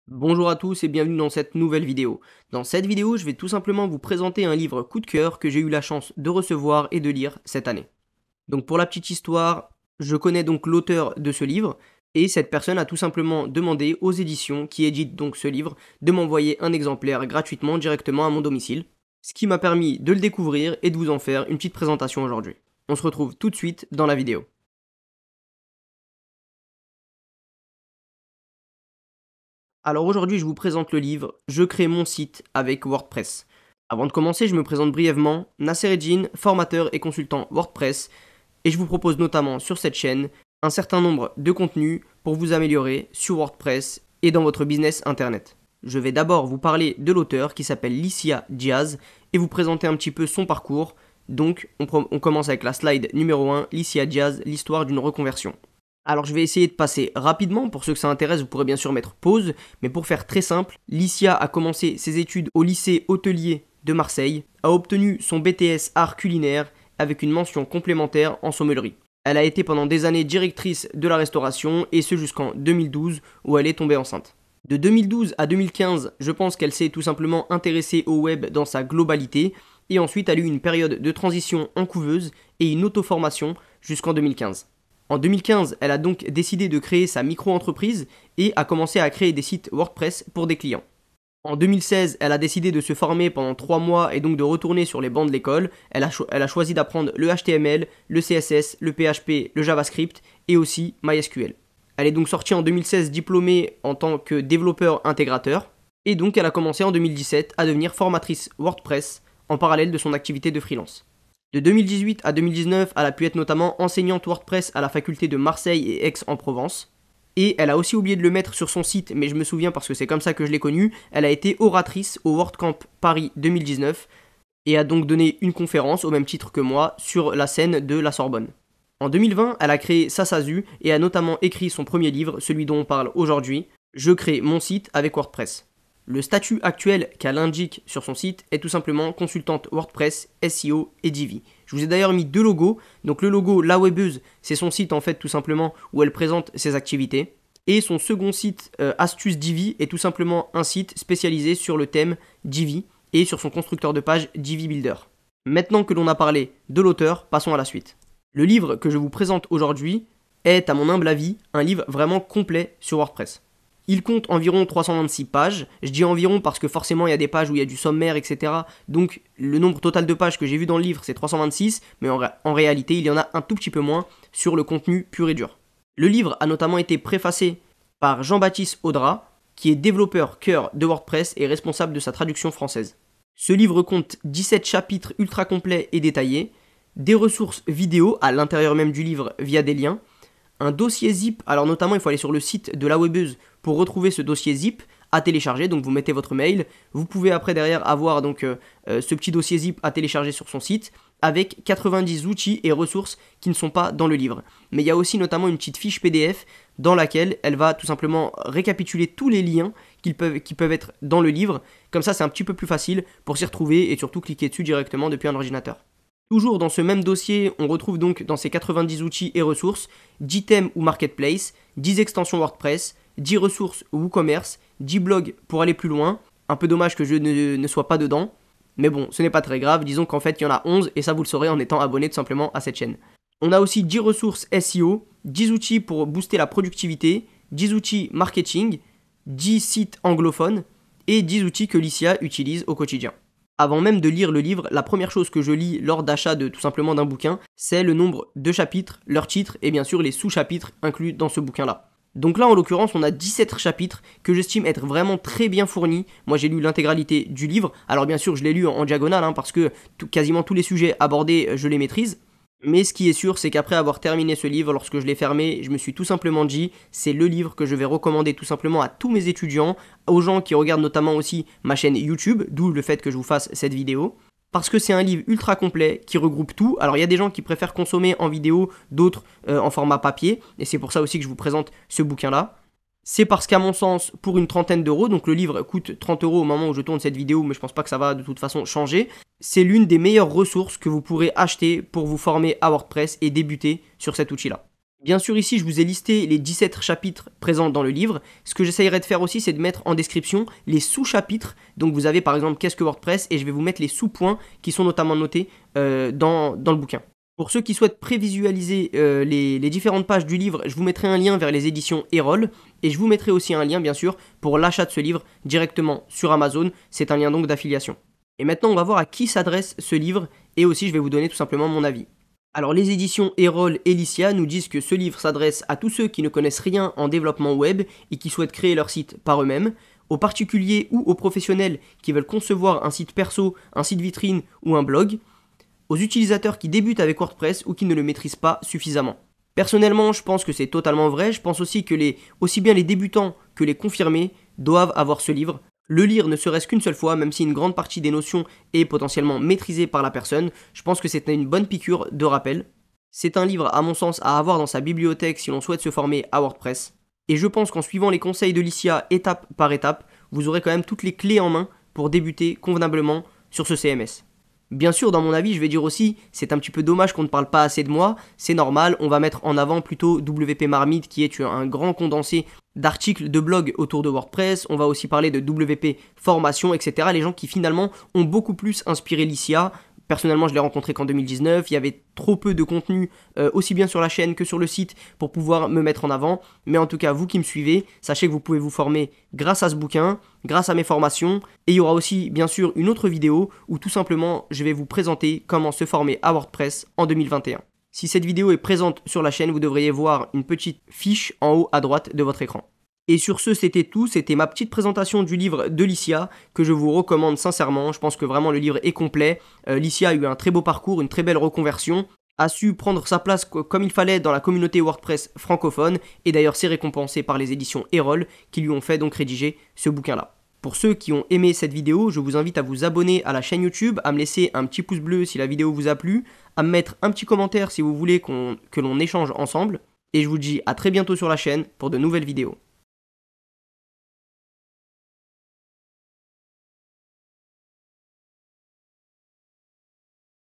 Bonjour à tous et bienvenue dans cette nouvelle vidéo. Dans cette vidéo, je vais tout simplement vous présenter un livre coup de cœur que j'ai eu la chance de recevoir et de lire cette année. Donc pour la petite histoire, je connais donc l'auteur de ce livre et cette personne a tout simplement demandé aux éditions qui éditent donc ce livre de m'envoyer un exemplaire gratuitement directement à mon domicile, ce qui m'a permis de le découvrir et de vous en faire une petite présentation aujourd'hui. On se retrouve tout de suite dans la vidéo. Alors aujourd'hui, je vous présente le livre Je crée mon site avec WordPress. Avant de commencer, je me présente brièvement, Nasser Eddine, formateur et consultant WordPress, et je vous propose notamment sur cette chaîne un certain nombre de contenus pour vous améliorer sur WordPress et dans votre business internet. Je vais d'abord vous parler de l'auteur qui s'appelle Licia Diaz et vous présenter un petit peu son parcours. Donc on commence avec la slide numéro 1, Licia Diaz, l'histoire d'une reconversion. Alors je vais essayer de passer rapidement, pour ceux que ça intéresse vous pourrez bien sûr mettre pause, mais pour faire très simple, Licia a commencé ses études au lycée hôtelier de Marseille, a obtenu son BTS art culinaire avec une mention complémentaire en sommellerie. Elle a été pendant des années directrice de la restauration et ce jusqu'en 2012 où elle est tombée enceinte. De 2012 à 2015, je pense qu'elle s'est tout simplement intéressée au web dans sa globalité et ensuite elle a eu une période de transition en couveuse et une auto-formation jusqu'en 2015. En 2015, elle a donc décidé de créer sa micro-entreprise et a commencé à créer des sites WordPress pour des clients. En 2016, elle a décidé de se former pendant 3 mois et donc de retourner sur les bancs de l'école. Elle a choisi d'apprendre le HTML, le CSS, le PHP, le JavaScript et aussi MySQL. Elle est donc sortie en 2016 diplômée en tant que développeur intégrateur et donc elle a commencé en 2017 à devenir formatrice WordPress en parallèle de son activité de freelance. De 2018 à 2019, elle a pu être notamment enseignante WordPress à la faculté de Marseille et Aix-en-Provence. Et elle a aussi oublié de le mettre sur son site, mais je me souviens parce que c'est comme ça que je l'ai connue, elle a été oratrice au WordCamp Paris 2019 et a donc donné une conférence au même titre que moi sur la scène de la Sorbonne. En 2020, elle a créé Sasazu et a notamment écrit son premier livre, celui dont on parle aujourd'hui, Je crée mon site avec WordPress. Le statut actuel qu'elle indique sur son site est tout simplement consultante WordPress, SEO et Divi. Je vous ai d'ailleurs mis deux logos. Donc le logo La Webeuse, c'est son site en fait tout simplement où elle présente ses activités. Et son second site Astuce Divi est tout simplement un site spécialisé sur le thème Divi et sur son constructeur de page Divi Builder. Maintenant que l'on a parlé de l'auteur, passons à la suite. Le livre que je vous présente aujourd'hui est, à mon humble avis, un livre vraiment complet sur WordPress. Il compte environ 326 pages. Je dis environ parce que forcément il y a des pages où il y a du sommaire, etc. Donc le nombre total de pages que j'ai vu dans le livre c'est 326, mais en réalité il y en a un tout petit peu moins sur le contenu pur et dur. Le livre a notamment été préfacé par Jean-Baptiste Audra, qui est développeur cœur de WordPress et responsable de sa traduction française. Ce livre compte 17 chapitres ultra complets et détaillés, des ressources vidéo à l'intérieur même du livre via des liens, un dossier zip, alors notamment il faut aller sur le site de la Webeuse pour retrouver ce dossier zip à télécharger, donc vous mettez votre mail, vous pouvez après derrière avoir donc ce petit dossier zip à télécharger sur son site avec 90 outils et ressources qui ne sont pas dans le livre. Mais il y a aussi notamment une petite fiche PDF dans laquelle elle va tout simplement récapituler tous les liens qui peuvent être dans le livre, comme ça c'est un petit peu plus facile pour s'y retrouver et surtout cliquer dessus directement depuis un ordinateur. Toujours dans ce même dossier, on retrouve donc dans ces 90 outils et ressources 10 thèmes ou marketplace, 10 extensions WordPress, 10 ressources ou WooCommerce, 10 blogs pour aller plus loin. Un peu dommage que je ne sois pas dedans, mais bon, ce n'est pas très grave, disons qu'en fait il y en a 11 et ça vous le saurez en étant abonné tout simplement à cette chaîne. On a aussi 10 ressources SEO, 10 outils pour booster la productivité, 10 outils marketing, 10 sites anglophones et 10 outils que Licia utilise au quotidien. Avant même de lire le livre, la première chose que je lis lors d'achat de tout simplement d'un bouquin, c'est le nombre de chapitres, leur titre et bien sûr les sous-chapitres inclus dans ce bouquin-là. Donc là en l'occurrence on a 17 chapitres que j'estime être vraiment très bien fournis. Moi j'ai lu l'intégralité du livre, alors bien sûr je l'ai lu en diagonale parce que quasiment tous les sujets abordés je les maîtrise. Mais ce qui est sûr, c'est qu'après avoir terminé ce livre, lorsque je l'ai fermé, je me suis tout simplement dit, c'est le livre que je vais recommander tout simplement à tous mes étudiants, aux gens qui regardent notamment aussi ma chaîne YouTube, d'où le fait que je vous fasse cette vidéo. Parce que c'est un livre ultra complet qui regroupe tout. Alors il y a des gens qui préfèrent consommer en vidéo, d'autres en format papier, et c'est pour ça aussi que je vous présente ce bouquin-là. C'est parce qu'à mon sens, pour une trentaine d'euros, donc le livre coûte 30 euros au moment où je tourne cette vidéo, mais je pense pas que ça va de toute façon changer, c'est l'une des meilleures ressources que vous pourrez acheter pour vous former à WordPress et débuter sur cet outil-là. Bien sûr, ici, je vous ai listé les 17 chapitres présents dans le livre. Ce que j'essayerai de faire aussi, c'est de mettre en description les sous-chapitres. Donc vous avez par exemple qu'est-ce que WordPress et je vais vous mettre les sous-points qui sont notamment notés dans le bouquin. Pour ceux qui souhaitent prévisualiser les différentes pages du livre, je vous mettrai un lien vers les éditions Erol et je vous mettrai aussi un lien bien sûr pour l'achat de ce livre directement sur Amazon. C'est un lien donc d'affiliation. Et maintenant, on va voir à qui s'adresse ce livre et aussi je vais vous donner tout simplement mon avis. Alors les éditions Erol et Lycia nous disent que ce livre s'adresse à tous ceux qui ne connaissent rien en développement web et qui souhaitent créer leur site par eux-mêmes, aux particuliers ou aux professionnels qui veulent concevoir un site perso, un site vitrine ou un blog, aux utilisateurs qui débutent avec WordPress ou qui ne le maîtrisent pas suffisamment. Personnellement, je pense que c'est totalement vrai, je pense aussi que aussi bien les débutants que les confirmés doivent avoir ce livre. Le lire ne serait-ce qu'une seule fois, même si une grande partie des notions est potentiellement maîtrisée par la personne, je pense que c'est une bonne piqûre de rappel. C'est un livre, à mon sens, à avoir dans sa bibliothèque si l'on souhaite se former à WordPress. Et je pense qu'en suivant les conseils de Lycia étape par étape, vous aurez quand même toutes les clés en main pour débuter convenablement sur ce CMS. Bien sûr, dans mon avis, je vais dire aussi, c'est un petit peu dommage qu'on ne parle pas assez de moi, c'est normal, on va mettre en avant plutôt WP Marmite qui est un grand condensé d'articles de blog autour de WordPress, on va aussi parler de WP Formation, etc. Les gens qui finalement ont beaucoup plus inspiré Lycia. Personnellement, je l'ai rencontré qu'en 2019, il y avait trop peu de contenu, aussi bien sur la chaîne que sur le site, pour pouvoir me mettre en avant. Mais en tout cas, vous qui me suivez, sachez que vous pouvez vous former grâce à ce bouquin, grâce à mes formations. Et il y aura aussi, bien sûr, une autre vidéo où tout simplement, je vais vous présenter comment se former à WordPress en 2021. Si cette vidéo est présente sur la chaîne, vous devriez voir une petite fiche en haut à droite de votre écran. Et sur ce, c'était tout, c'était ma petite présentation du livre de Lycia, que je vous recommande sincèrement, je pense que vraiment le livre est complet. Lycia a eu un très beau parcours, une très belle reconversion, a su prendre sa place comme il fallait dans la communauté WordPress francophone, et d'ailleurs c'est récompensé par les éditions Erol, qui lui ont fait donc rédiger ce bouquin-là. Pour ceux qui ont aimé cette vidéo, je vous invite à vous abonner à la chaîne YouTube, à me laisser un petit pouce bleu si la vidéo vous a plu, à me mettre un petit commentaire si vous voulez que l'on échange ensemble, et je vous dis à très bientôt sur la chaîne pour de nouvelles vidéos.